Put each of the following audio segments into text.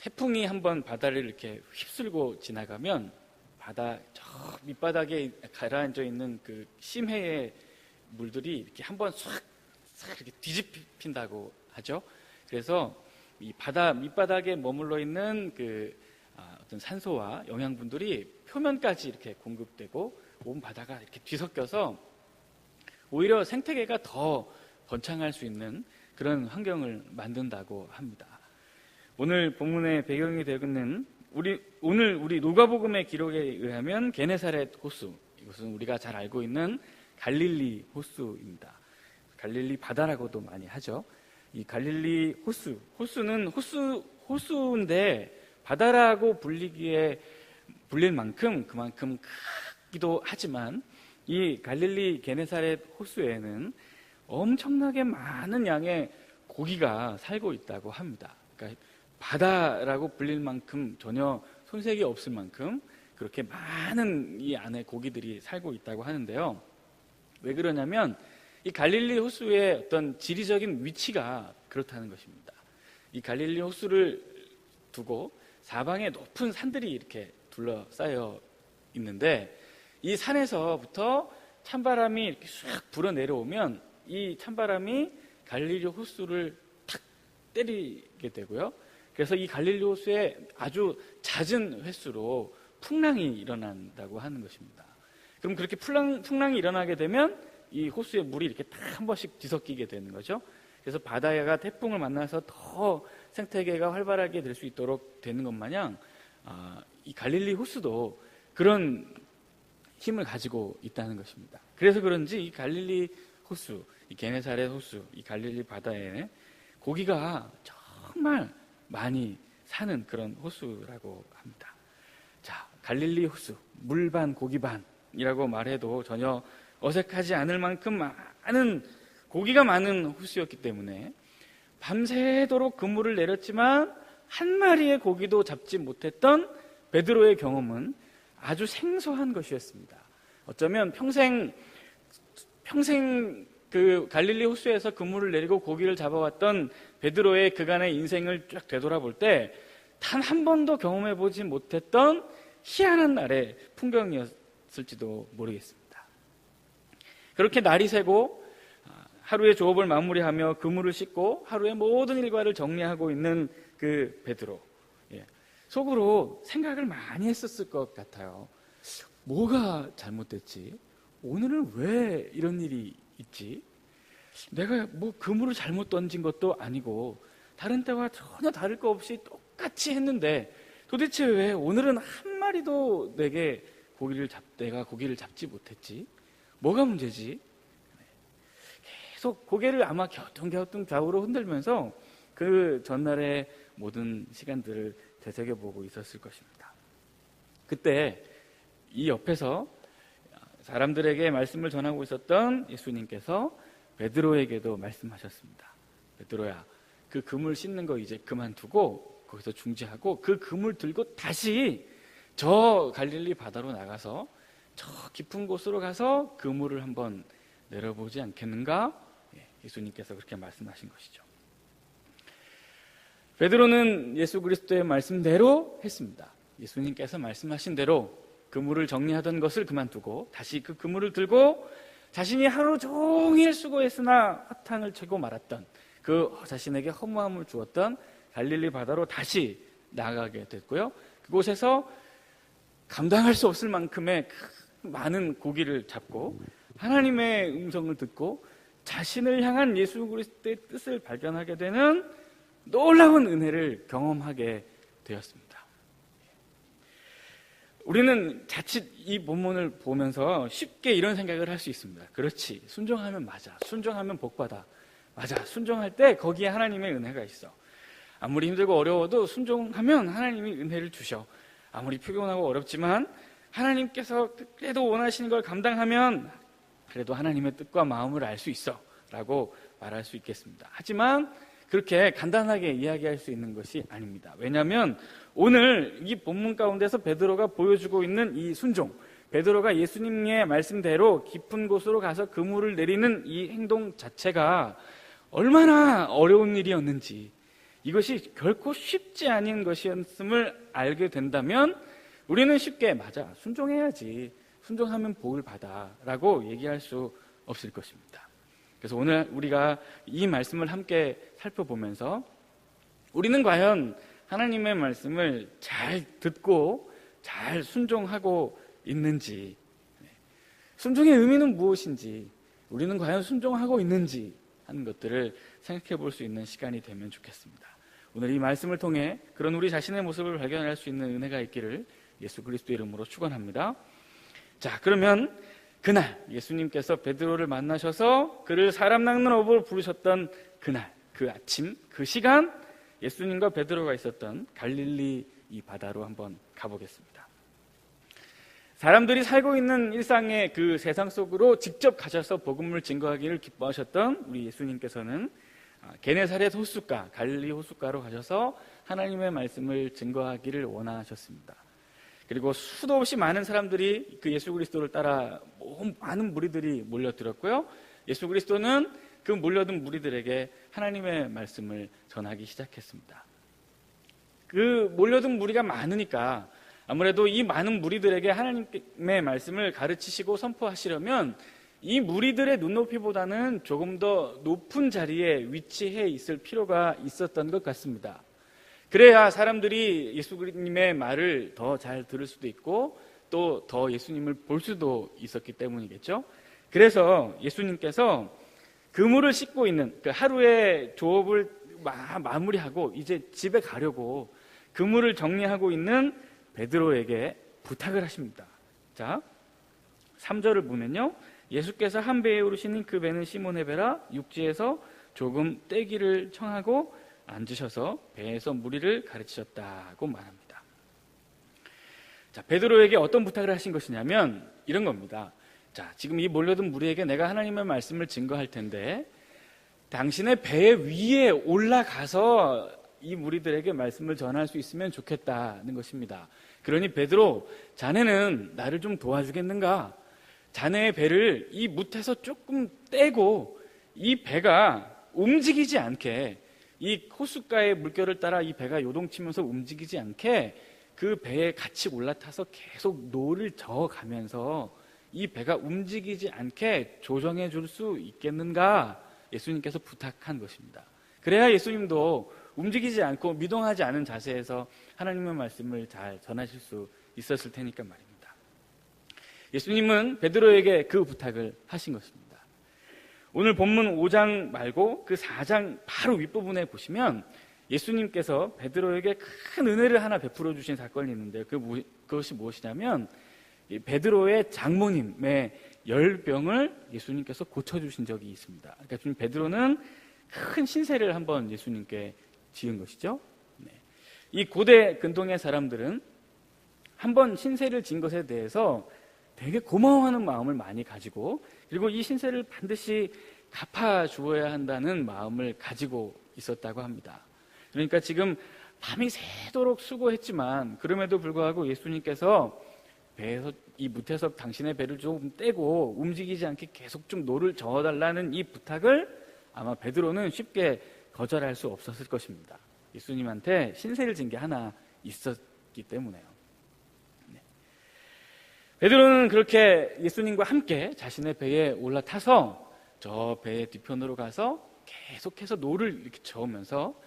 태풍이 한번 바다를 이렇게 휩쓸고 지나가면 바다 저 밑바닥에 가라앉아 있는 그 심해의 물들이 이렇게 한번 싹 이렇게 뒤집힌다고 하죠. 그래서 이 바다 밑바닥에 머물러 있는 그 어떤 산소와 영양분들이 표면까지 이렇게 공급되고 온 바다가 이렇게 뒤섞여서 오히려 생태계가 더 번창할 수 있는 그런 환경을 만든다고 합니다. 오늘 본문의 배경이 되는 오늘 우리 누가복음의 기록에 의하면 게네사렛 호수, 이것은 우리가 잘 알고 있는 갈릴리 호수입니다. 갈릴리 바다라고도 많이 하죠. 이 갈릴리 호수는 호수인데 바다라고 불릴 만큼 그만큼 크기도 하지만 이 갈릴리 게네사렛 호수에는 엄청나게 많은 양의 고기가 살고 있다고 합니다. 그러니까 바다라고 불릴 만큼 전혀 손색이 없을 만큼 그렇게 많은 이 안에 고기들이 살고 있다고 하는데요. 왜 그러냐면 이 갈릴리 호수의 어떤 지리적인 위치가 그렇다는 것입니다. 이 갈릴리 호수를 두고 사방에 높은 산들이 이렇게 둘러싸여 있는데 이 산에서부터 찬바람이 이렇게 쑥 불어 내려오면 이 찬바람이 갈릴리 호수를 탁 때리게 되고요. 그래서 이 갈릴리 호수에 아주 잦은 횟수로 풍랑이 일어난다고 하는 것입니다. 그럼 그렇게 풍랑이 일어나게 되면 이 호수의 물이 이렇게 딱 한 번씩 뒤섞이게 되는 거죠. 그래서 바다가 태풍을 만나서 더 생태계가 활발하게 될 수 있도록 되는 것 마냥 이 갈릴리 호수도 그런 힘을 가지고 있다는 것입니다. 그래서 그런지 이 갈릴리 호수, 이 게네사렛 호수, 이 갈릴리 바다에 고기가 정말 많이 사는 그런 호수라고 합니다. 자, 갈릴리 호수, 물반 고기반이라고 말해도 전혀 어색하지 않을 만큼 많은 고기가 많은 호수였기 때문에 밤새도록 그물을 내렸지만 한 마리의 고기도 잡지 못했던 베드로의 경험은 아주 생소한 것이었습니다. 어쩌면 평생 그 갈릴리 호수에서 그물을 내리고 고기를 잡아왔던 베드로의 그간의 인생을 쫙 되돌아볼 때 단 한 번도 경험해 보지 못했던 희한한 날의 풍경이었을지도 모르겠습니다. 그렇게 날이 새고 하루의 조업을 마무리하며 그물을 씻고 하루의 모든 일과를 정리하고 있는 그 베드로, 속으로 생각을 많이 했었을 것 같아요. 뭐가 잘못됐지? 오늘은 왜 이런 일이 있지? 내가 뭐 그물을 잘못 던진 것도 아니고 다른 때와 전혀 다를 거 없이 똑같이 했는데 도대체 왜 오늘은 한 마리도 내가 고기를 잡지 못했지? 뭐가 문제지? 계속 고개를 아마 갸우뚱갸우뚱 좌우로 흔들면서 그 전날의 모든 시간들을 되새겨보고 있었을 것입니다. 그때 이 옆에서 사람들에게 말씀을 전하고 있었던 예수님께서 베드로에게도 말씀하셨습니다. 베드로야, 그 그물 씻는 거 이제 그만두고 거기서 중지하고 그 그물 들고 다시 저 갈릴리 바다로 나가서 저 깊은 곳으로 가서 그물을 한번 내려보지 않겠는가? 예수님께서 그렇게 말씀하신 것이죠. 베드로는 예수 그리스도의 말씀대로 했습니다. 예수님께서 말씀하신 대로 그물을 정리하던 것을 그만두고 다시 그 그물을 들고 자신이 하루 종일 수고했으나 허탕을 치고 말았던 그 자신에게 허무함을 주었던 갈릴리 바다로 다시 나아가게 됐고요. 그곳에서 감당할 수 없을 만큼의 많은 고기를 잡고 하나님의 음성을 듣고 자신을 향한 예수 그리스도의 뜻을 발견하게 되는 놀라운 은혜를 경험하게 되었습니다. 우리는 자칫 이 본문을 보면서 쉽게 이런 생각을 할 수 있습니다. 그렇지, 순종하면 맞아, 순종하면 복받아, 맞아, 순종할 때 거기에 하나님의 은혜가 있어. 아무리 힘들고 어려워도 순종하면 하나님이 은혜를 주셔. 아무리 피곤하고 어렵지만 하나님께서 그래도 원하시는 걸 감당하면 그래도 하나님의 뜻과 마음을 알 수 있어 라고 말할 수 있겠습니다. 하지만 그렇게 간단하게 이야기할 수 있는 것이 아닙니다. 왜냐하면 오늘 이 본문 가운데서 베드로가 보여주고 있는 이 순종, 베드로가 예수님의 말씀대로 깊은 곳으로 가서 그물을 내리는 이 행동 자체가 얼마나 어려운 일이었는지, 이것이 결코 쉽지 않은 것이었음을 알게 된다면 우리는 쉽게 맞아, 순종해야지, 순종하면 복을 받아 라고 얘기할 수 없을 것입니다. 그래서 오늘 우리가 이 말씀을 함께 살펴보면서 우리는 과연 하나님의 말씀을 잘 듣고 잘 순종하고 있는지, 순종의 의미는 무엇인지, 우리는 과연 순종하고 있는지 하는 것들을 생각해 볼 수 있는 시간이 되면 좋겠습니다. 오늘 이 말씀을 통해 그런 우리 자신의 모습을 발견할 수 있는 은혜가 있기를 예수 그리스도 이름으로 축원합니다. 자, 그러면 그날 예수님께서 베드로를 만나셔서 그를 사람 낚는 어부로 부르셨던 그날, 그 아침, 그 시간, 예수님과 베드로가 있었던 갈릴리 이 바다로 한번 가보겠습니다. 사람들이 살고 있는 일상의 그 세상 속으로 직접 가셔서 복음을 증거하기를 기뻐하셨던 우리 예수님께서는 게네사렛 호숫가, 갈릴리 호숫가로 가셔서 하나님의 말씀을 증거하기를 원하셨습니다. 그리고 수도 없이 많은 사람들이 그 예수 그리스도를 따라 많은 무리들이 몰려들었고요. 예수 그리스도는 그 몰려든 무리들에게 하나님의 말씀을 전하기 시작했습니다. 그 몰려든 무리가 많으니까 아무래도 이 많은 무리들에게 하나님의 말씀을 가르치시고 선포하시려면 이 무리들의 눈높이보다는 조금 더 높은 자리에 위치해 있을 필요가 있었던 것 같습니다. 그래야 사람들이 예수님의 말을 더 잘 들을 수도 있고 또 더 예수님을 볼 수도 있었기 때문이겠죠. 그래서 예수님께서 그물을 씻고 있는 그 하루의 조업을 마무리하고 이제 집에 가려고 그물을 정리하고 있는 베드로에게 부탁을 하십니다. 자, 3절을 보면요, 예수께서 한 배에 오르시니 그 배는 시몬의 배라 육지에서 조금 떼기를 청하고 앉으셔서 배에서 무리를 가르치셨다고 말합니다. 자, 베드로에게 어떤 부탁을 하신 것이냐면 이런 겁니다. 자, 지금 이 몰려든 무리에게 내가 하나님의 말씀을 증거할 텐데 당신의 배 위에 올라가서 이 무리들에게 말씀을 전할 수 있으면 좋겠다는 것입니다. 그러니 베드로, 자네는 나를 좀 도와주겠는가? 자네의 배를 이 뭇에서 조금 떼고 이 배가 움직이지 않게, 이 호숫가의 물결을 따라 이 배가 요동치면서 움직이지 않게 그 배에 같이 올라타서 계속 노를 저어가면서 이 배가 움직이지 않게 조정해 줄 수 있겠는가? 예수님께서 부탁한 것입니다. 그래야 예수님도 움직이지 않고 미동하지 않은 자세에서 하나님의 말씀을 잘 전하실 수 있었을 테니까 말입니다. 예수님은 베드로에게 그 부탁을 하신 것입니다. 오늘 본문 5장 말고 그 4장 바로 윗부분에 보시면 예수님께서 베드로에게 큰 은혜를 하나 베풀어 주신 사건이 있는데 그것이 무엇이냐면 베드로의 장모님의 열병을 예수님께서 고쳐주신 적이 있습니다. 그러니까 지금 베드로는 큰 신세를 한번 예수님께 지은 것이죠. 네. 이 고대 근동의 사람들은 한번 신세를 진 것에 대해서 되게 고마워하는 마음을 많이 가지고, 그리고 이 신세를 반드시 갚아주어야 한다는 마음을 가지고 있었다고 합니다. 그러니까 지금 밤이 새도록 수고했지만 그럼에도 불구하고 예수님께서 배에서 이 뭇에서 당신의 배를 조금 떼고 움직이지 않게 계속 좀 노를 저어달라는 이 부탁을 아마 베드로는 쉽게 거절할 수 없었을 것입니다. 예수님한테 신세를 진 게 하나 있었기 때문에요. 네. 베드로는 그렇게 예수님과 함께 자신의 배에 올라타서 저 배의 뒤편으로 가서 계속해서 노를 이렇게 저으면서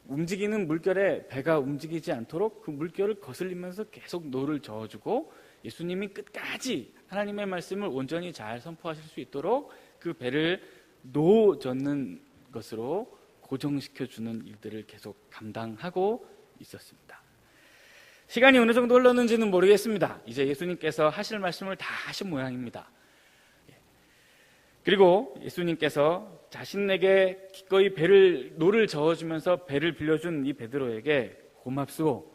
움직이는 물결에 배가 움직이지 않도록 그 물결을 거슬리면서 계속 노를 저어주고, 예수님이 끝까지 하나님의 말씀을 온전히 잘 선포하실 수 있도록 그 배를 노 젓는 것으로 고정시켜주는 일들을 계속 감당하고 있었습니다. 시간이 어느 정도 흘렀는지는 모르겠습니다. 이제 예수님께서 하실 말씀을 다 하신 모양입니다. 그리고 예수님께서 자신에게 기꺼이 노를 저어주면서 배를 빌려준 이 베드로에게 고맙소,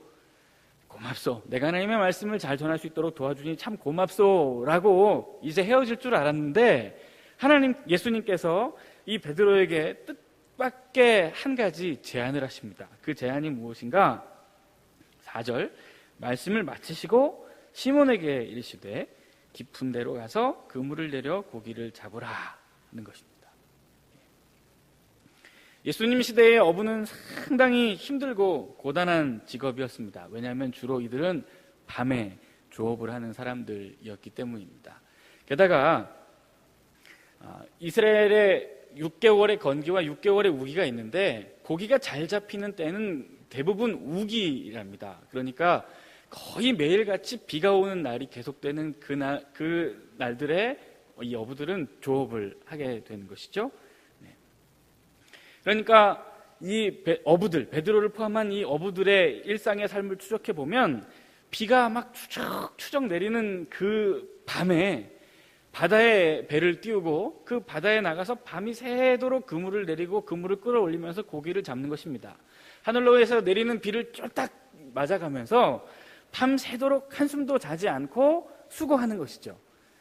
내가 하나님의 말씀을 잘 전할 수 있도록 도와주니 참 고맙소 라고 이제 헤어질 줄 알았는데, 예수님께서 이 베드로에게 뜻밖의 한 가지 제안을 하십니다. 그 제안이 무엇인가? 4절, 말씀을 마치시고 시몬에게 이르시되 깊은 데로 가서 그물을 내려 고기를 잡으라 하는 것입니다. 예수님 시대의 어부는 상당히 힘들고 고단한 직업이었습니다. 왜냐하면 주로 이들은 밤에 조업을 하는 사람들이었기 때문입니다. 게다가 이스라엘의 6개월의 건기와 6개월의 우기가 있는데 고기가 잘 잡히는 때는 대부분 우기랍니다. 그러니까 거의 매일같이 비가 오는 날이 계속되는 그 날들에 이 어부들은 조업을 하게 되는 것이죠. 네. 그러니까 이 어부들, 베드로를 포함한 이 어부들의 일상의 삶을 추적해 보면 비가 막 추적 내리는 그 밤에 바다에 배를 띄우고 그 바다에 나가서 밤이 새도록 그물을 내리고 그물을 끌어올리면서 고기를 잡는 것입니다. 하늘로에서 내리는 비를 쫄딱 맞아가면서 밤새도록 한숨도 자지 않고 수고하는 것이죠.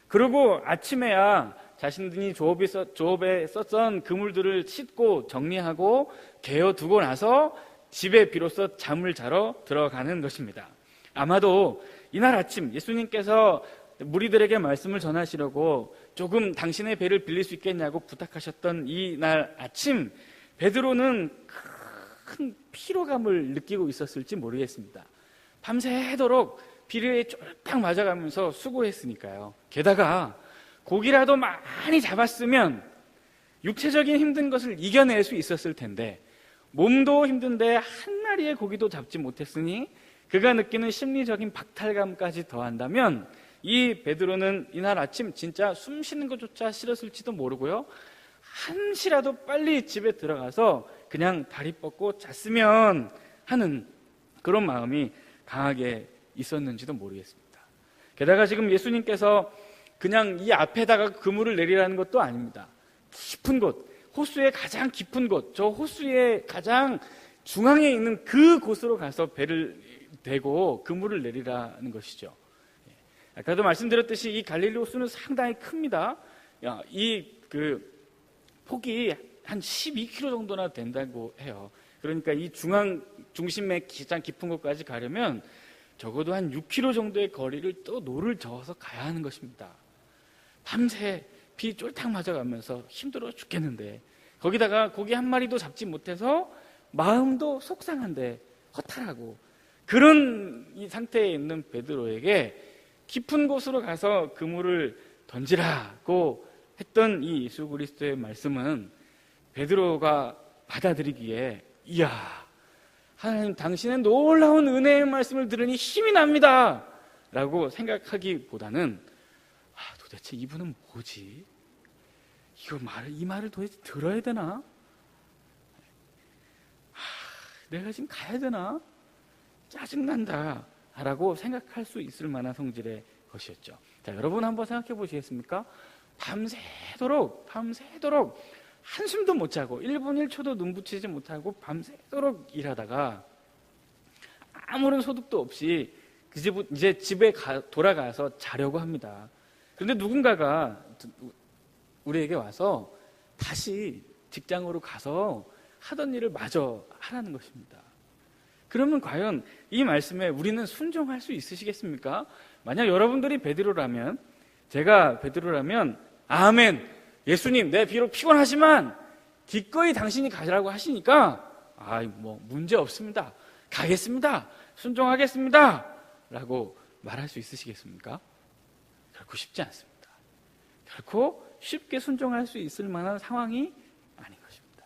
그리고 아침에야 자신들이 조업에 썼던 그물들을 씻고 정리하고 개어두고 나서 집에 비로소 잠을 자러 들어가는 것입니다. 아마도 이날 아침 예수님께서 무리들에게 말씀을 전하시려고 조금 당신의 배를 빌릴 수 있겠냐고 부탁하셨던 이날 아침, 베드로는 큰 피로감을 느끼고 있었을지 모르겠습니다. 밤새도록 비를 쫄딱 맞아가면서 수고했으니까요. 게다가 고기라도 많이 잡았으면 육체적인 힘든 것을 이겨낼 수 있었을 텐데 몸도 힘든데 한 마리의 고기도 잡지 못했으니 그가 느끼는 심리적인 박탈감까지 더한다면 이 베드로는 이날 아침 진짜 숨 쉬는 것조차 싫었을지도 모르고요, 한시라도 빨리 집에 들어가서 그냥 다리 뻗고 잤으면 하는 그런 마음이 강하게 있었는지도 모르겠습니다. 게다가 지금 예수님께서 그냥 이 앞에다가 그물을 내리라는 것도 아닙니다. 깊은 곳, 호수의 가장 깊은 곳, 저 호수의 가장 중앙에 있는 그 곳으로 가서 배를 대고 그물을 내리라는 것이죠. 아까도 말씀드렸듯이 이 갈릴리 호수는 상당히 큽니다. 이 폭이 한 12km 정도나 된다고 해요. 그러니까 이 중심의 가장 깊은 곳까지 가려면 적어도 한 6km 정도의 거리를 또 노를 저어서 가야 하는 것입니다. 밤새 비 쫄딱 맞아가면서 힘들어 죽겠는데 거기다가 고기 한 마리도 잡지 못해서 마음도 속상한데 허탈하고 그런 이 상태에 있는 베드로에게 깊은 곳으로 가서 그물을 던지라고 했던 이 예수 그리스도의 말씀은 베드로가 받아들이기에 이야, 하나님 당신의 놀라운 은혜의 말씀을 들으니 힘이 납니다 라고 생각하기보다는 도대체 이분은 뭐지? 이 말을 도대체 들어야 되나? 내가 지금 가야 되나? 짜증난다 라고 생각할 수 있을 만한 성질의 것이었죠. 자, 여러분 한번 생각해 보시겠습니까? 밤새도록 한숨도 못 자고 1분 1초도 눈 붙이지 못하고 밤새도록 일하다가 아무런 소득도 없이 이제 집에 돌아가서 자려고 합니다. 그런데 누군가가 우리에게 와서 다시 직장으로 가서 하던 일을 마저 하라는 것입니다. 그러면 과연 이 말씀에 우리는 순종할 수 있으시겠습니까? 만약 여러분들이 베드로라면, 제가 베드로라면 아멘, 예수님 내 비록 피곤하지만 기꺼이 당신이 가라고 하시니까 문제 없습니다, 가겠습니다, 순종하겠습니다 라고 말할 수 있으시겠습니까? 결코 쉽지 않습니다. 결코 쉽게 순종할 수 있을 만한 상황이 아닌 것입니다.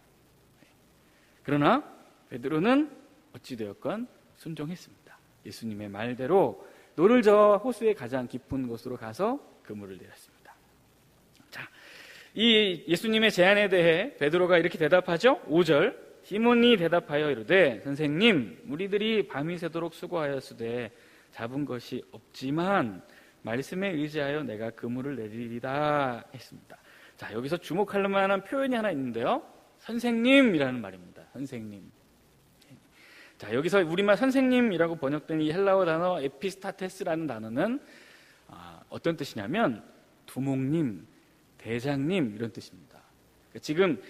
그러나 베드로는 어찌되었건 순종했습니다. 예수님의 말대로 노를 저어 호수의 가장 깊은 곳으로 가서 그물을 내렸습니다. 자, 이 예수님의 제안에 대해 베드로가 이렇게 대답하죠. 5절, 시몬이 대답하여 이르되 선생님, 우리들이 밤이 새도록 수고하였으되 잡은 것이 없지만 말씀에 의지하여 내가 그물을 내리리다 했습니다. 자, 여기서 주목할 만한 표현이 하나 있는데요, 선생님이라는 말입니다. 선생님. 자, 여기서 우리말 선생님이라고 번역된 이 헬라어 단어 에피스타테스라는 단어는 어떤 뜻이냐면 두목님, 대장님 이런 뜻입니다. 지금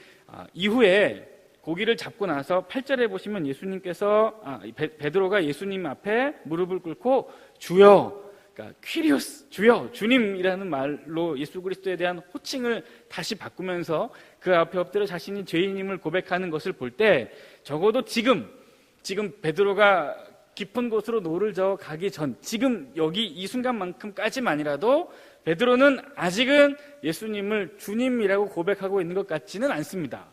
이후에 고기를 잡고 나서 8절에 보시면 예수님께서 베드로가 예수님 앞에 무릎을 꿇고 주여 그러니까 퀴리오스, 주여, 주님이라는 말로 예수 그리스도에 대한 호칭을 다시 바꾸면서 그 앞에 엎드려 자신이 죄인임을 고백하는 것을 볼 때 적어도 지금 베드로가 깊은 곳으로 노를 저어 가기 전, 지금 여기 이 순간만큼까지만이라도 베드로는 아직은 예수님을 주님이라고 고백하고 있는 것 같지는 않습니다.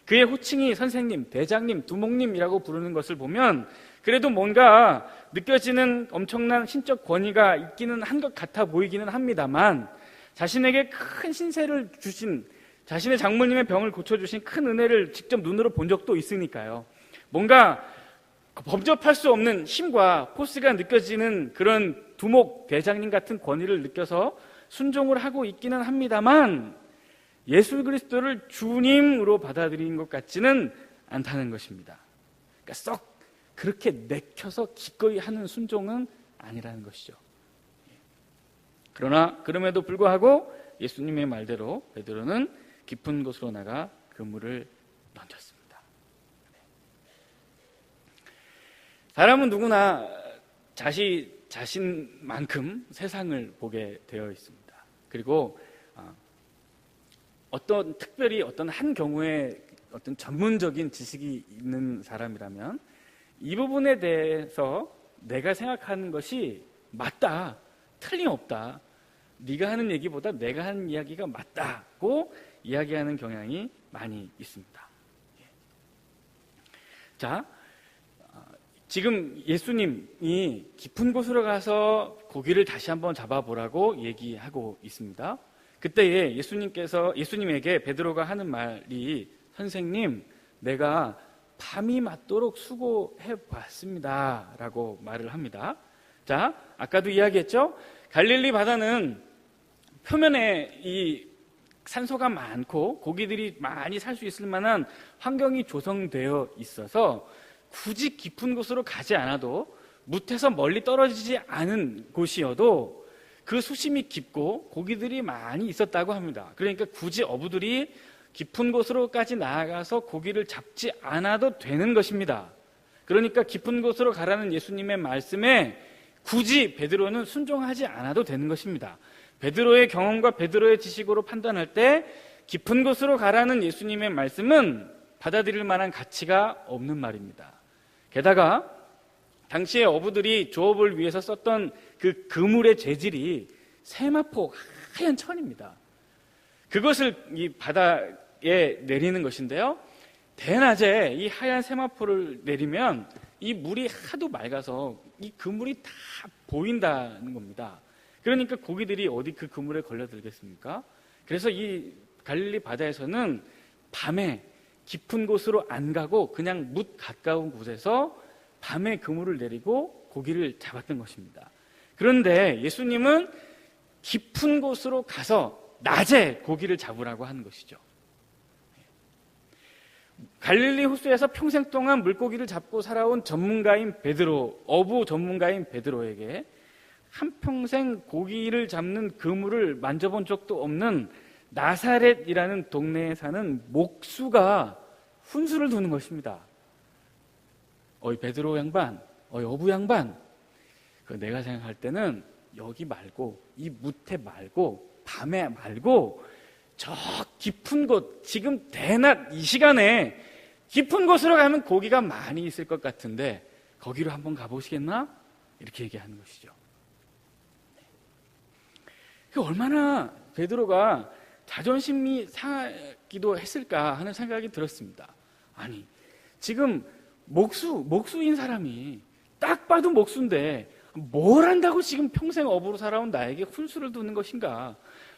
그의 호칭이 선생님, 대장님, 두목님이라고 부르는 것을 보면 그래도 뭔가 느껴지는 엄청난 신적 권위가 있기는 한 것 같아 보이기는 합니다만, 자신에게 큰 신세를 주신, 자신의 장모님의 병을 고쳐주신 큰 은혜를 직접 눈으로 본 적도 있으니까요. 뭔가 범접할 수 없는 힘과 포스가 느껴지는 그런 두목 대장님 같은 권위를 느껴서 순종을 하고 있기는 합니다만, 예수 그리스도를 주님으로 받아들인 것 같지는 않다는 것입니다. 그러니까 썩 그렇게 내켜서 기꺼이 하는 순종은 아니라는 것이죠. 그러나 그럼에도 불구하고 예수님의 말대로 베드로는 깊은 곳으로 나가 그물을 던졌습니다. 사람은 누구나 자신만큼 세상을 보게 되어 있습니다. 그리고 특별히 어떤 한 경우에 어떤 전문적인 지식이 있는 사람이라면 이 부분에 대해서 내가 생각하는 것이 맞다, 틀림없다, 네가 하는 얘기보다 내가 하는 이야기가 맞다고 이야기하는 경향이 많이 있습니다. 자, 지금 예수님이 깊은 곳으로 가서 고기를 다시 한번 잡아보라고 얘기하고 있습니다. 그때에 예수님에게 베드로가 하는 말이, 선생님, 내가 밤이 맞도록 수고해 봤습니다 라고 말을 합니다. 자, 아까도 이야기했죠? 갈릴리 바다는 표면에 이 산소가 많고 고기들이 많이 살 수 있을 만한 환경이 조성되어 있어서 굳이 깊은 곳으로 가지 않아도 뭇에서 멀리 떨어지지 않은 곳이어도 그 수심이 깊고 고기들이 많이 있었다고 합니다. 그러니까 굳이 어부들이 깊은 곳으로까지 나아가서 고기를 잡지 않아도 되는 것입니다. 그러니까 깊은 곳으로 가라는 예수님의 말씀에 굳이 베드로는 순종하지 않아도 되는 것입니다. 베드로의 경험과 베드로의 지식으로 판단할 때 깊은 곳으로 가라는 예수님의 말씀은 받아들일 만한 가치가 없는 말입니다. 게다가 당시에 어부들이 조업을 위해서 썼던 그 그물의 재질이 세마포 하얀 천입니다. 그것을 이 바다에 내리는 것인데요, 대낮에 이 하얀 세마포를 내리면 이 물이 하도 맑아서 이 그물이 다 보인다는 겁니다. 그러니까 고기들이 어디 그 그물에 걸려들겠습니까? 그래서 이 갈릴리 바다에서는 밤에 깊은 곳으로 안 가고 그냥 뭇 가까운 곳에서 밤에 그물을 내리고 고기를 잡았던 것입니다. 그런데 예수님은 깊은 곳으로 가서 낮에 고기를 잡으라고 하는 것이죠. 갈릴리 호수에서 평생 동안 물고기를 잡고 살아온 전문가인 베드로, 어부 전문가인 베드로에게 한평생 고기를 잡는 그물을 만져본 적도 없는 나사렛이라는 동네에 사는 목수가 훈수를 두는 것입니다. 어이 베드로 양반, 어이 어부 양반, 내가 생각할 때는 여기 말고 이 무태 말고 밤에 말고 저 깊은 곳, 지금 대낮 이 시간에 깊은 곳으로 가면 고기가 많이 있을 것 같은데 거기로 한번 가보시겠나? 이렇게 얘기하는 것이죠. 얼마나 베드로가 자존심이 상하기도 했을까 하는 생각이 들었습니다. 아니, 지금 목수인 사람이 딱 봐도 목수인데 뭘 한다고 지금 평생 어부로 살아온 나에게 훈수를 두는 것인가?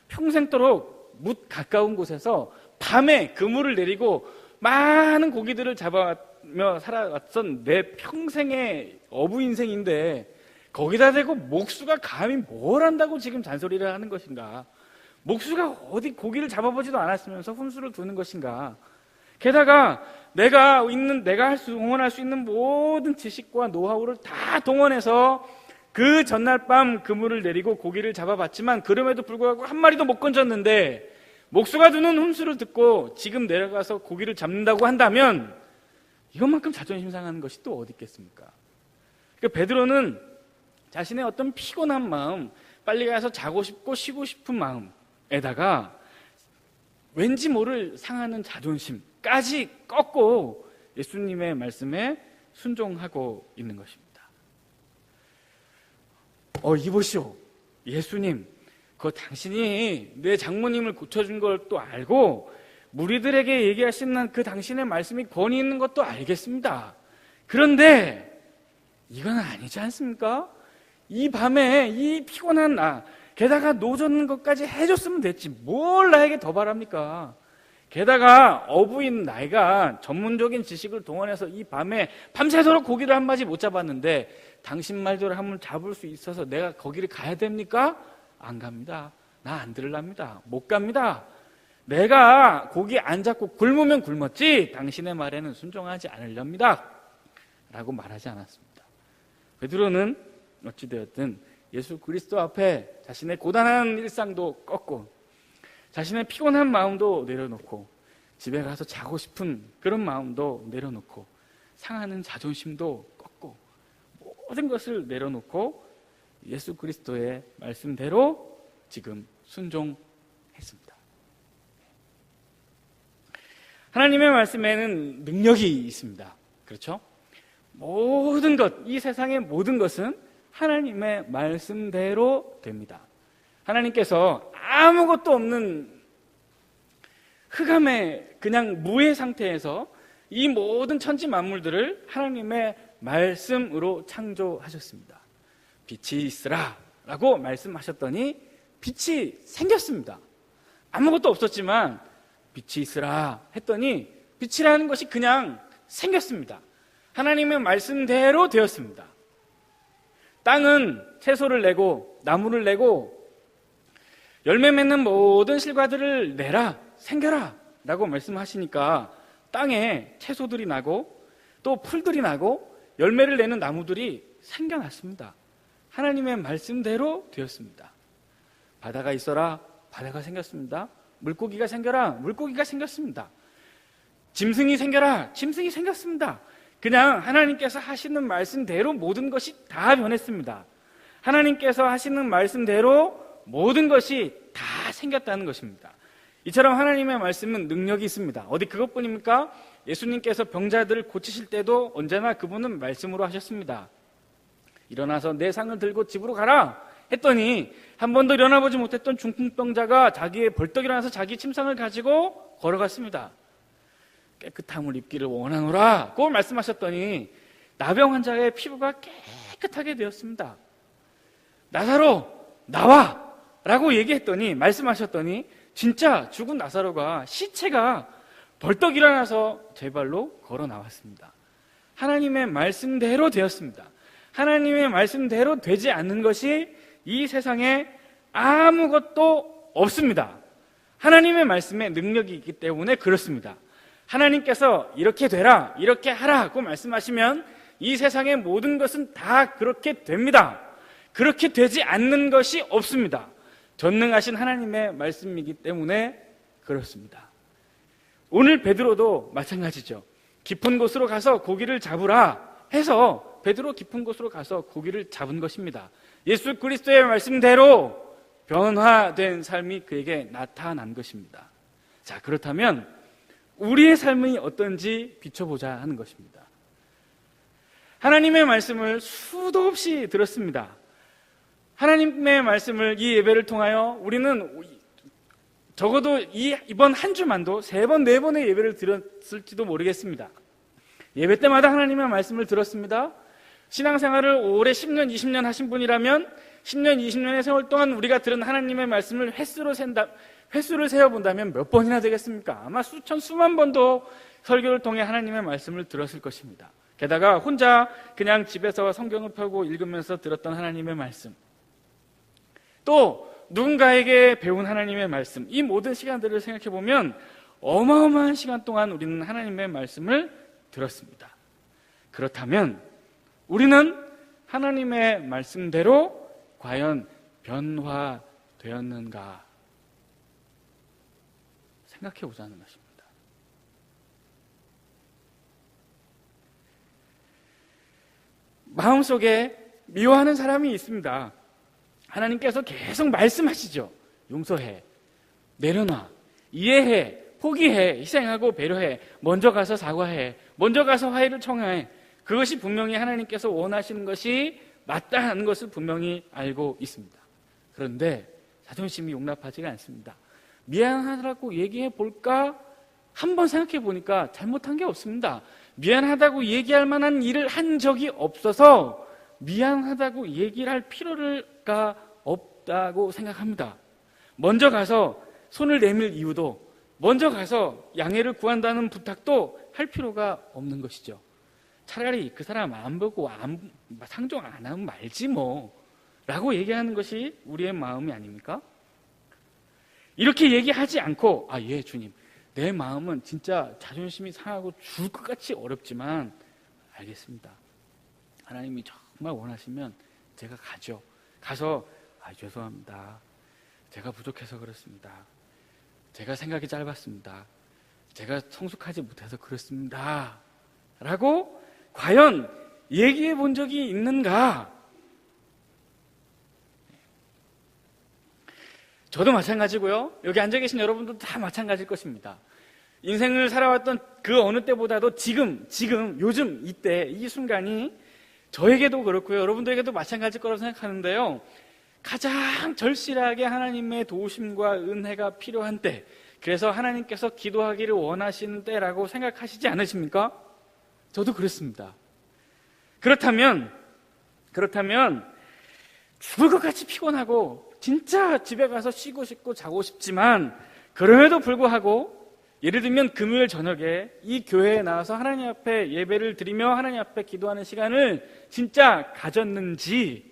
평생도록 뭇 가까운 곳에서 밤에 그물을 내리고 많은 고기들을 잡아며 살아왔던 내 평생의 어부 인생인데 거기다 대고 목수가 감히 뭘 한다고 지금 잔소리를 하는 것인가? 목수가 어디 고기를 잡아보지도 않았으면서 훈수를 두는 것인가? 게다가 내가 동원할 수 있는 모든 지식과 노하우를 다 동원해서 그 전날 밤 그물을 내리고 고기를 잡아봤지만 그럼에도 불구하고 한 마리도 못 건졌는데 목수가 두는 훈수를 듣고 지금 내려가서 고기를 잡는다고 한다면 이것만큼 자존심 상하는 것이 또 어디 있겠습니까? 그러니까 베드로는 자신의 어떤 피곤한 마음, 빨리 가서 자고 싶고 쉬고 싶은 마음에다가 왠지 모를 상하는 자존심까지 꺾고 예수님의 말씀에 순종하고 있는 것입니다. 이보시오. 예수님, 당신이 내 장모님을 고쳐준 걸 또 알고 무리들에게 얘기하시는 그 당신의 말씀이 권위 있는 것도 알겠습니다. 그런데 이건 아니지 않습니까? 이 밤에 이 피곤한 나, 게다가 노젓는 것까지 해줬으면 됐지 뭘 나에게 더 바랍니까? 게다가 어부인 나이가 전문적인 지식을 동원해서 이 밤에 밤새도록 고기를 한 마리 못 잡았는데 당신 말대로 한번 잡을 수 있어서 내가 거기를 가야 됩니까? 안 갑니다. 나 안 들으랍니다. 못 갑니다. 내가 고기 안 잡고 굶으면 굶었지 당신의 말에는 순종하지 않으렵니다. 라고 말하지 않았습니다. 베드로는 어찌되었든 예수 그리스도 앞에 자신의 고단한 일상도 꺾고 자신의 피곤한 마음도 내려놓고 집에 가서 자고 싶은 그런 마음도 내려놓고 상하는 자존심도 꺾고 모든 것을 내려놓고 예수 그리스도의 말씀대로 지금 순종했습니다. 하나님의 말씀에는 능력이 있습니다. 그렇죠? 모든 것, 이 세상의 모든 것은 하나님의 말씀대로 됩니다. 하나님께서 아무것도 없는 흑암의 그냥 무의 상태에서 이 모든 천지 만물들을 하나님의 말씀으로 창조하셨습니다. 빛이 있으라 라고 말씀하셨더니 빛이 생겼습니다. 아무것도 없었지만 빛이 있으라 했더니 빛이라는 것이 그냥 생겼습니다. 하나님의 말씀대로 되었습니다. 땅은 채소를 내고 나무를 내고 열매 맺는 모든 실과들을 내라, 생겨라 라고 말씀하시니까 땅에 채소들이 나고 또 풀들이 나고 열매를 내는 나무들이 생겨났습니다. 하나님의 말씀대로 되었습니다. 바다가 있어라, 바다가 생겼습니다. 물고기가 생겨라, 물고기가 생겼습니다. 짐승이 생겨라, 짐승이 생겼습니다. 그냥 하나님께서 하시는 말씀대로 모든 것이 다 변했습니다. 하나님께서 하시는 말씀대로 모든 것이 다 생겼다는 것입니다. 이처럼 하나님의 말씀은 능력이 있습니다. 어디 그것뿐입니까? 예수님께서 병자들을 고치실 때도 언제나 그분은 말씀으로 하셨습니다. 일어나서 내 상을 들고 집으로 가라 했더니 한 번도 일어나보지 못했던 중풍병자가 자기의 벌떡 일어나서 자기 침상을 가지고 걸어갔습니다. 깨끗함을 입기를 원하노라 고 말씀하셨더니 나병 환자의 피부가 깨끗하게 되었습니다. 나사로 나와 라고 얘기했더니 말씀하셨더니 진짜 죽은 나사로가 시체가 벌떡 일어나서 제 발로 걸어 나왔습니다. 하나님의 말씀대로 되었습니다. 하나님의 말씀대로 되지 않는 것이 이 세상에 아무것도 없습니다. 하나님의 말씀에 능력이 있기 때문에 그렇습니다. 하나님께서 이렇게 되라, 이렇게 하라고 말씀하시면 이 세상의 모든 것은 다 그렇게 됩니다. 그렇게 되지 않는 것이 없습니다. 전능하신 하나님의 말씀이기 때문에 그렇습니다. 오늘 베드로도 마찬가지죠. 깊은 곳으로 가서 고기를 잡으라 해서 베드로 깊은 곳으로 가서 고기를 잡은 것입니다. 예수 그리스도의 말씀대로 변화된 삶이 그에게 나타난 것입니다. 자, 그렇다면 우리의 삶이 어떤지 비춰보자 하는 것입니다. 하나님의 말씀을 수도 없이 들었습니다. 하나님의 말씀을 이 예배를 통하여 우리는 적어도 이번 한 주만도 3번, 4번의 예배를 들었을지도 모르겠습니다. 예배 때마다 하나님의 말씀을 들었습니다. 신앙생활을 오래 10년, 20년 하신 분이라면 10년, 20년의 세월 동안 우리가 들은 하나님의 말씀을 횟수를 세어본다면 몇 번이나 되겠습니까? 아마 수천, 수만 번도 설교를 통해 하나님의 말씀을 들었을 것입니다. 게다가 혼자 그냥 집에서 성경을 펴고 읽으면서 들었던 하나님의 말씀, 또 누군가에게 배운 하나님의 말씀, 이 모든 시간들을 생각해 보면 어마어마한 시간 동안 우리는 하나님의 말씀을 들었습니다. 그렇다면 우리는 하나님의 말씀대로 과연 변화되었는가 생각해 보자는 것입니다. 마음속에 미워하는 사람이 있습니다. 하나님께서 계속 말씀하시죠. 용서해, 내려놔, 이해해, 포기해, 희생하고 배려해, 먼저 가서 사과해, 먼저 가서 화해를 청해. 그것이 분명히 하나님께서 원하시는 것이 맞다는 것을 분명히 알고 있습니다. 그런데 자존심이 용납하지가 않습니다. 미안하다고 얘기해 볼까? 한번 생각해 보니까 잘못한 게 없습니다. 미안하다고 얘기할 만한 일을 한 적이 없어서 미안하다고 얘기를 할 필요가 없다고 생각합니다. 먼저 가서 손을 내밀 이유도, 먼저 가서 양해를 구한다는 부탁도 할 필요가 없는 것이죠. 차라리 그 사람 안 보고 상종 안 하면 말지 뭐 라고 얘기하는 것이 우리의 마음이 아닙니까? 이렇게 얘기하지 않고 예 주님, 내 마음은 진짜 자존심이 상하고 죽을 것 같이 어렵지만 알겠습니다. 하나님이 정말 원하시면 제가 가서 죄송합니다. 제가 부족해서 그렇습니다. 제가 생각이 짧았습니다. 제가 성숙하지 못해서 그렇습니다. 라고 과연 얘기해 본 적이 있는가? 저도 마찬가지고요. 여기 앉아 계신 여러분도 다 마찬가지일 것입니다. 인생을 살아왔던 그 어느 때보다도 지금, 요즘, 이때, 이 순간이 저에게도 그렇고요. 여러분들에게도 마찬가지일 거라고 생각하는데요. 가장 절실하게 하나님의 도우심과 은혜가 필요한 때, 그래서 하나님께서 기도하기를 원하시는 때라고 생각하시지 않으십니까? 저도 그렇습니다. 그렇다면 죽을 것 같이 피곤하고 진짜 집에 가서 쉬고 싶고 자고 싶지만 그럼에도 불구하고 예를 들면 금요일 저녁에 이 교회에 나와서 하나님 앞에 예배를 드리며 하나님 앞에 기도하는 시간을 진짜 가졌는지,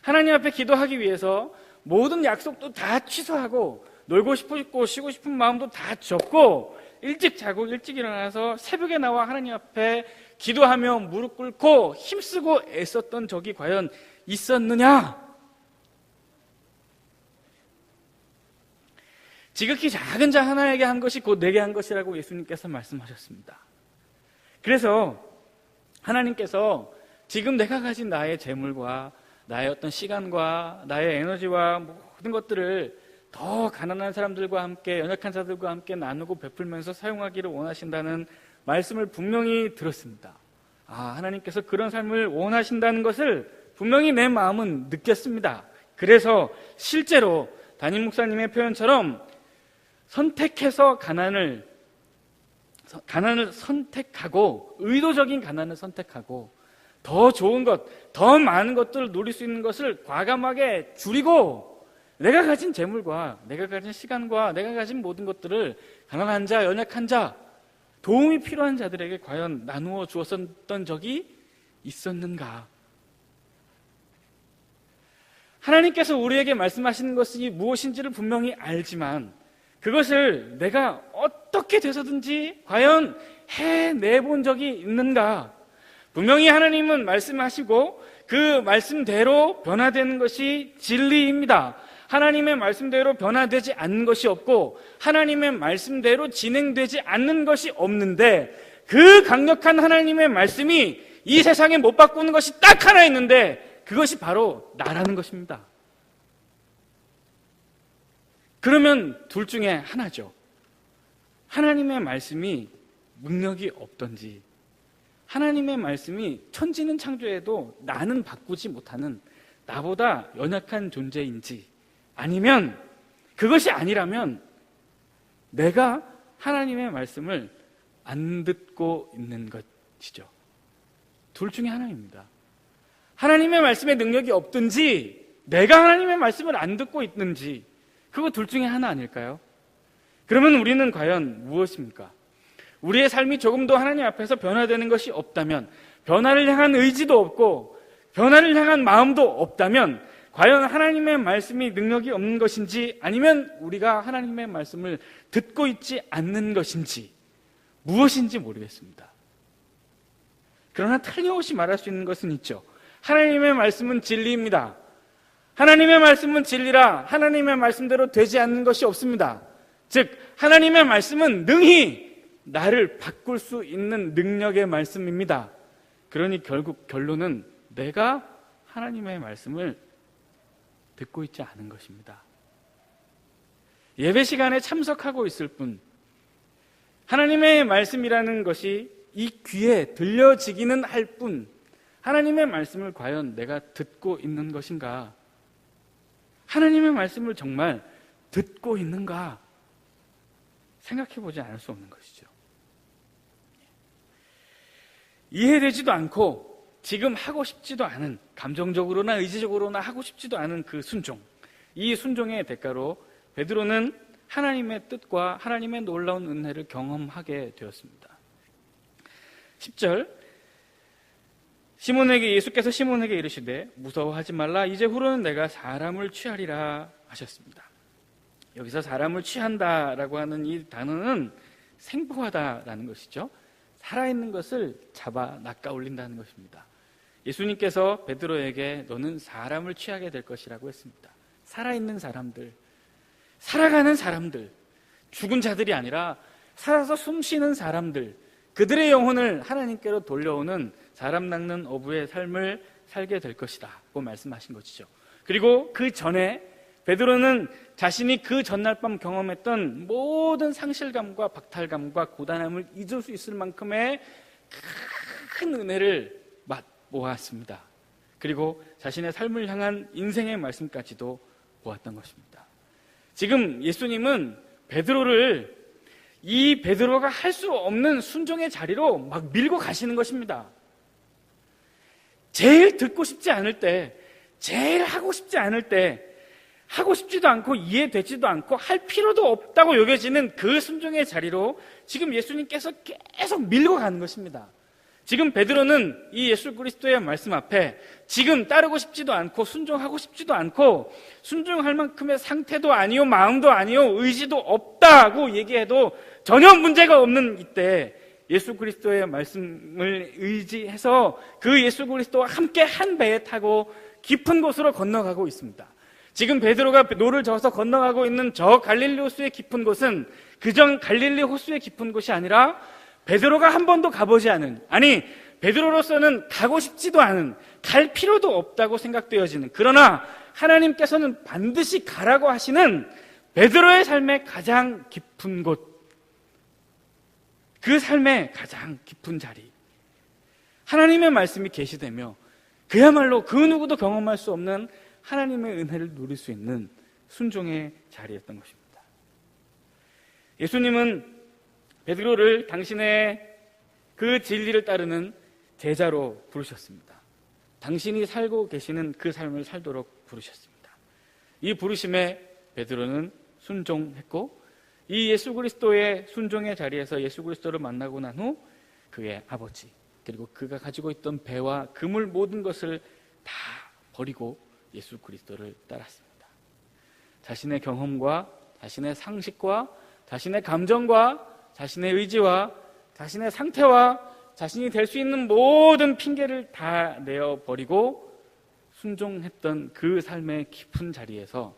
하나님 앞에 기도하기 위해서 모든 약속도 다 취소하고 놀고 싶고 쉬고 싶은 마음도 다 접고 일찍 자고 일찍 일어나서 새벽에 나와 하나님 앞에 기도하며 무릎 꿇고 힘쓰고 애썼던 적이 과연 있었느냐? 지극히 작은 자 하나에게 한 것이 곧 내게 한 것이라고 예수님께서 말씀하셨습니다. 그래서 하나님께서 지금 내가 가진 나의 재물과 나의 어떤 시간과 나의 에너지와 모든 것들을 더 가난한 사람들과 함께, 연약한 자들과 함께 나누고 베풀면서 사용하기를 원하신다는 말씀을 분명히 들었습니다. 하나님께서 그런 삶을 원하신다는 것을 분명히 내 마음은 느꼈습니다. 그래서 실제로 담임 목사님의 표현처럼 선택해서 가난을 선택하고, 의도적인 가난을 선택하고, 더 좋은 것, 더 많은 것들을 누릴 수 있는 것을 과감하게 줄이고, 내가 가진 재물과 내가 가진 시간과 내가 가진 모든 것들을 가난한 자, 연약한 자, 도움이 필요한 자들에게 과연 나누어 주었던 적이 있었는가? 하나님께서 우리에게 말씀하시는 것이 무엇인지를 분명히 알지만 그것을 내가 어떻게 돼서든지 과연 해내본 적이 있는가? 분명히 하나님은 말씀하시고 그 말씀대로 변화되는 것이 진리입니다. 하나님의 말씀대로 변화되지 않는 것이 없고 하나님의 말씀대로 진행되지 않는 것이 없는데, 그 강력한 하나님의 말씀이 이 세상에 못 바꾸는 것이 딱 하나 있는데 그것이 바로 나라는 것입니다. 그러면 둘 중에 하나죠. 하나님의 말씀이 능력이 없던지, 하나님의 말씀이 천지는 창조해도 나는 바꾸지 못하는 나보다 연약한 존재인지, 아니면 그것이 아니라면 내가 하나님의 말씀을 안 듣고 있는 것이죠. 둘 중에 하나입니다. 하나님의 말씀에 능력이 없든지 내가 하나님의 말씀을 안 듣고 있는지, 그거 둘 중에 하나 아닐까요? 그러면 우리는 과연 무엇입니까? 우리의 삶이 조금도 하나님 앞에서 변화되는 것이 없다면, 변화를 향한 의지도 없고 변화를 향한 마음도 없다면 과연 하나님의 말씀이 능력이 없는 것인지, 아니면 우리가 하나님의 말씀을 듣고 있지 않는 것인지, 무엇인지 모르겠습니다. 그러나 틀림없이 말할 수 있는 것은 있죠. 하나님의 말씀은 진리입니다. 하나님의 말씀은 진리라 하나님의 말씀대로 되지 않는 것이 없습니다. 즉 하나님의 말씀은 능히 나를 바꿀 수 있는 능력의 말씀입니다. 그러니 결국 결론은 내가 하나님의 말씀을 듣고 있지 않은 것입니다. 예배 시간에 참석하고 있을 뿐, 하나님의 말씀이라는 것이 이 귀에 들려지기는 할 뿐, 하나님의 말씀을 과연 내가 듣고 있는 것인가? 하나님의 말씀을 정말 듣고 있는가? 생각해보지 않을 수 없는 것이죠. 이해되지도 않고 지금 하고 싶지도 않은, 감정적으로나 의지적으로나 하고 싶지도 않은 그 순종, 이 순종의 대가로 베드로는 하나님의 뜻과 하나님의 놀라운 은혜를 경험하게 되었습니다. 10절, 예수께서 시몬에게 이르시되 무서워하지 말라, 이제 후로는 내가 사람을 취하리라 하셨습니다. 여기서 사람을 취한다라고 하는 이 단어는 생포하다라는 것이죠. 살아있는 것을 잡아 낚아올린다는 것입니다. 예수님께서 베드로에게 너는 사람을 취하게 될 것이라고 했습니다. 살아있는 사람들, 살아가는 사람들, 죽은 자들이 아니라 살아서 숨쉬는 사람들, 그들의 영혼을 하나님께로 돌려오는 사람 낚는 어부의 삶을 살게 될 것이다 고 말씀하신 것이죠. 그리고 그 전에 베드로는 자신이 그 전날 밤 경험했던 모든 상실감과 박탈감과 고단함을 잊을 수 있을 만큼의 큰 은혜를 맛보았습니다. 그리고 자신의 삶을 향한 인생의 말씀까지도 보았던 것입니다. 지금 예수님은 베드로를 이 베드로가 할 수 없는 순종의 자리로 막 밀고 가시는 것입니다. 제일 듣고 싶지 않을 때, 제일 하고 싶지 않을 때, 하고 싶지도 않고 이해되지도 않고 할 필요도 없다고 여겨지는 그 순종의 자리로 지금 예수님께서 계속 밀고 가는 것입니다. 지금 베드로는 이 예수 그리스도의 말씀 앞에 지금 따르고 싶지도 않고 순종하고 싶지도 않고 순종할 만큼의 상태도 아니요, 마음도 아니요, 의지도 없다고 얘기해도 전혀 문제가 없는 이때 예수 그리스도의 말씀을 의지해서 그 예수 그리스도와 함께 한 배에 타고 깊은 곳으로 건너가고 있습니다. 지금 베드로가 노를 저어서 건너가고 있는 저 갈릴리 호수의 깊은 곳은 그전 갈릴리 호수의 깊은 곳이 아니라 베드로가 한 번도 가보지 않은, 아니 베드로로서는 가고 싶지도 않은, 갈 필요도 없다고 생각되어지는, 그러나 하나님께서는 반드시 가라고 하시는 베드로의 삶의 가장 깊은 곳, 그 삶의 가장 깊은 자리, 하나님의 말씀이 계시되며 그야말로 그 누구도 경험할 수 없는 하나님의 은혜를 누릴 수 있는 순종의 자리였던 것입니다. 예수님은 베드로를 당신의 그 진리를 따르는 제자로 부르셨습니다. 당신이 살고 계시는 그 삶을 살도록 부르셨습니다. 이 부르심에 베드로는 순종했고, 이 예수 그리스도의 순종의 자리에서 예수 그리스도를 만나고 난 후 그의 아버지, 그리고 그가 가지고 있던 배와 그물 모든 것을 다 버리고 예수 그리스도를 따랐습니다. 자신의 경험과 자신의 상식과 자신의 감정과 자신의 의지와 자신의 상태와 자신이 될 수 있는 모든 핑계를 다 내어버리고 순종했던 그 삶의 깊은 자리에서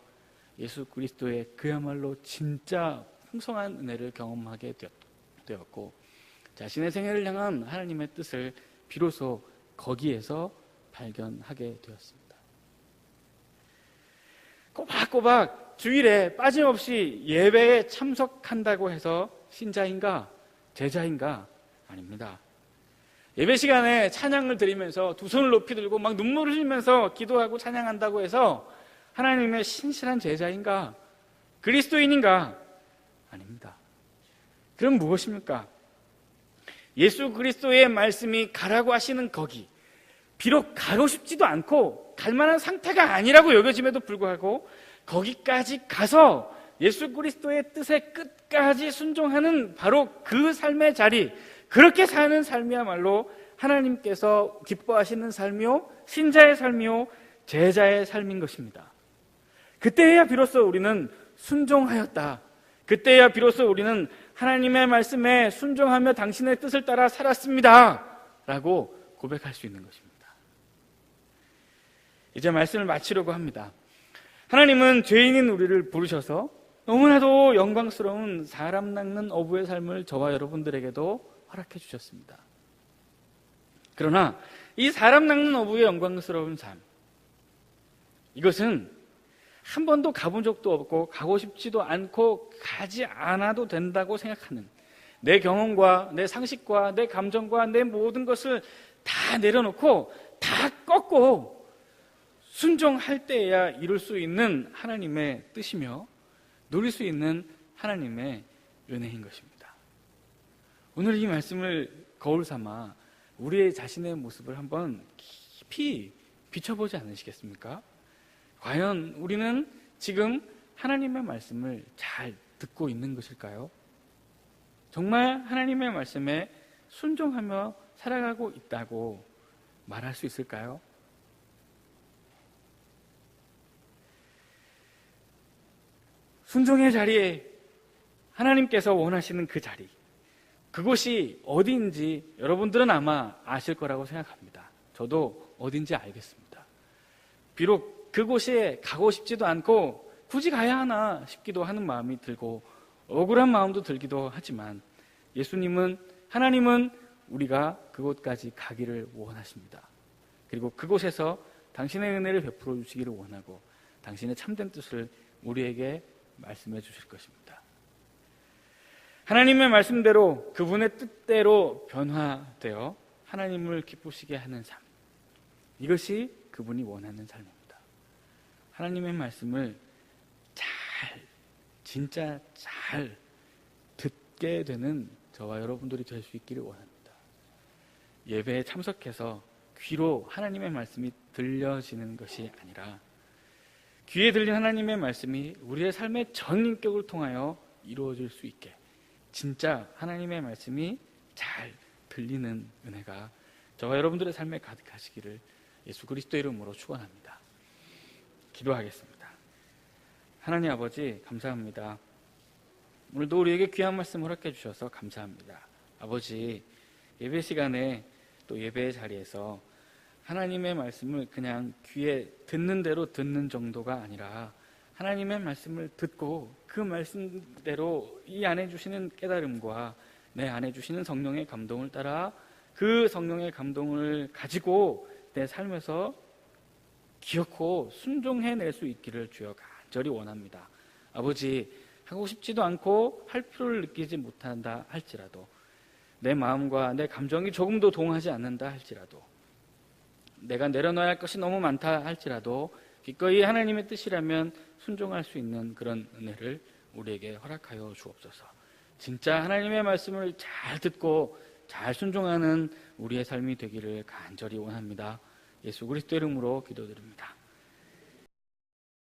예수 그리스도의 그야말로 진짜 풍성한 은혜를 경험하게 되었고, 자신의 생애를 향한 하나님의 뜻을 비로소 거기에서 발견하게 되었습니다. 꼬박꼬박 주일에 빠짐없이 예배에 참석한다고 해서 신자인가 제자인가? 아닙니다. 예배 시간에 찬양을 드리면서 두 손을 높이 들고 막 눈물을 흘리면서 기도하고 찬양한다고 해서 하나님의 신실한 제자인가? 그리스도인인가? 아닙니다. 그럼 무엇입니까? 예수 그리스도의 말씀이 가라고 하시는 거기, 비록 가고 싶지도 않고 갈 만한 상태가 아니라고 여겨짐에도 불구하고 거기까지 가서 예수 그리스도의 뜻에 끝까지 순종하는 바로 그 삶의 자리, 그렇게 사는 삶이야말로 하나님께서 기뻐하시는 삶이요, 신자의 삶이요, 제자의 삶인 것입니다. 그때야 비로소 우리는 순종하였다. 그때야 비로소 우리는 하나님의 말씀에 순종하며 당신의 뜻을 따라 살았습니다 라고 고백할 수 있는 것입니다. 이제 말씀을 마치려고 합니다. 하나님은 죄인인 우리를 부르셔서 너무나도 영광스러운 사람 낚는 어부의 삶을 저와 여러분들에게도 허락해 주셨습니다. 그러나 이 사람 낚는 어부의 영광스러운 삶, 이것은 한 번도 가본 적도 없고 가고 싶지도 않고 가지 않아도 된다고 생각하는 내 경험과 내 상식과 내 감정과 내 모든 것을 다 내려놓고 다 꺾고 순종할 때에야 이룰 수 있는 하나님의 뜻이며 누릴 수 있는 하나님의 은혜인 것입니다. 오늘 이 말씀을 거울 삼아 우리의 자신의 모습을 한번 깊이 비춰보지 않으시겠습니까? 과연 우리는 지금 하나님의 말씀을 잘 듣고 있는 것일까요? 정말 하나님의 말씀에 순종하며 살아가고 있다고 말할 수 있을까요? 순종의 자리에 하나님께서 원하시는 그 자리, 그곳이 어디인지 여러분들은 아마 아실 거라고 생각합니다. 저도 어딘지 알겠습니다. 비록 그곳에 가고 싶지도 않고 굳이 가야 하나 싶기도 하는 마음이 들고 억울한 마음도 들기도 하지만 예수님은, 하나님은 우리가 그곳까지 가기를 원하십니다. 그리고 그곳에서 당신의 은혜를 베풀어 주시기를 원하고 당신의 참된 뜻을 우리에게 말씀해 주실 것입니다. 하나님의 말씀대로 그분의 뜻대로 변화되어 하나님을 기쁘시게 하는 삶, 이것이 그분이 원하는 삶입니다. 하나님의 말씀을 진짜 잘 듣게 되는 저와 여러분들이 될 수 있기를 원합니다. 예배에 참석해서 귀로 하나님의 말씀이 들려지는 것이 아니라 귀에 들린 하나님의 말씀이 우리의 삶의 전 인격을 통하여 이루어질 수 있게 진짜 하나님의 말씀이 잘 들리는 은혜가 저와 여러분들의 삶에 가득하시기를 예수 그리스도 이름으로 축원합니다. 기도하겠습니다. 하나님 아버지 감사합니다. 오늘도 우리에게 귀한 말씀 허락해 주셔서 감사합니다. 아버지, 예배 시간에 또 예배의 자리에서 하나님의 말씀을 그냥 귀에 듣는 대로 듣는 정도가 아니라 하나님의 말씀을 듣고 그 말씀대로 이 안에 주시는 깨달음과 내 안에 주시는 성령의 감동을 따라 그 성령의 감동을 가지고 내 삶에서 기억하고 순종해낼 수 있기를 주여 간절히 원합니다. 아버지, 하고 싶지도 않고 할 필요를 느끼지 못한다 할지라도 내 마음과 내 감정이 조금도 동하지 않는다 할지라도 내가 내려놔야 할 것이 너무 많다 할지라도 기꺼이 하나님의 뜻이라면 순종할 수 있는 그런 은혜를 우리에게 허락하여 주옵소서. 진짜 하나님의 말씀을 잘 듣고 잘 순종하는 우리의 삶이 되기를 간절히 원합니다. 예수 그리스도 이름으로 기도드립니다.